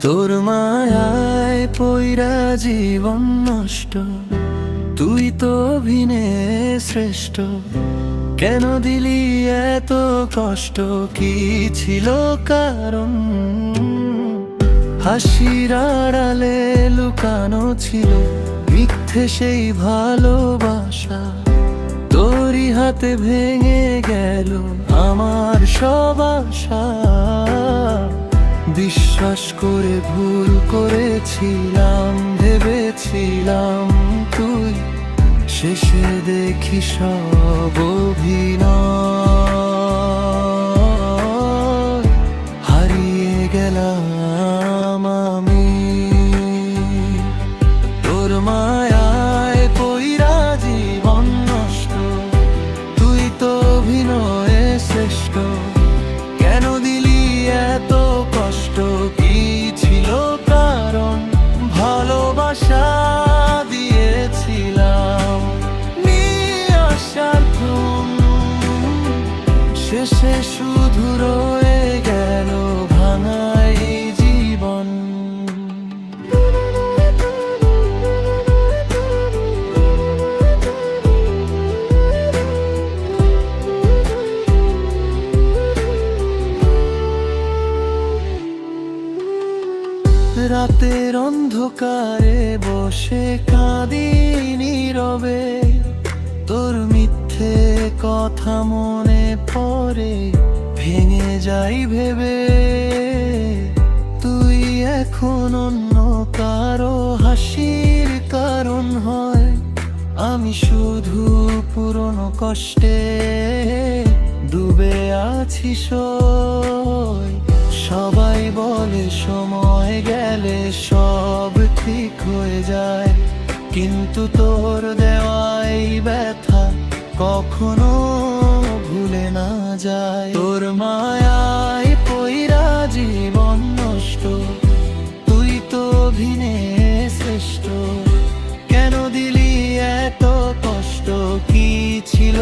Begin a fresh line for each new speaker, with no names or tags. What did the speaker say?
তোর মায়ায় পইরা জীবন নষ্ট, তুই তো ভিনে শ্রেষ্ঠ। কেন দিলি এত কষ্ট, কি ছিল কারণ? হাসির আড়ালে লুকানো ছিল মিথ্যে সেই ভালোবাসা। তোরই হাতে ভেঙে গেল আমার সব আশা। বিশ্বাস করে ভুল করেছিলাম, ভেবেছিলাম তুই, শেষে দেখি সব অভিনয়। হারিয়ে গেলাম আমি তোর মায়ায় পইরা জীবন নষ্ট, তুই তো অভিনয়ে শ্রেষ্ঠ। কেন দিলি এত কষ্ট, কি ছিল কারণ? ভালোবাসা দিয়েছিলাম নিয়ে আসার ঘুম, শেষে শুধু রয়ে গেল ভাঙাই জীবন। রাতের অন্ধকারে বসে কাঁদি নীরবে, তোর মিথ্যে কথা মনে পড়ে ভেঙে যাই ভেবে। তুই এখন অন্য কারো হাসির কারণ হয়, আমি শুধু পুরনো কষ্টে ডুবে আছি সই। সবাই বলে সময় গেলে সব ঠিক হয়ে যায়, কিন্তু তোর দেওয়াই ব্যথা কখনো ভুলে না যায়। তোর মায়ায় পইরা জীবন নষ্ট, তুই তো ভিনে শ্রেষ্ঠ। কেন দিলি এত কষ্ট, কি ছিল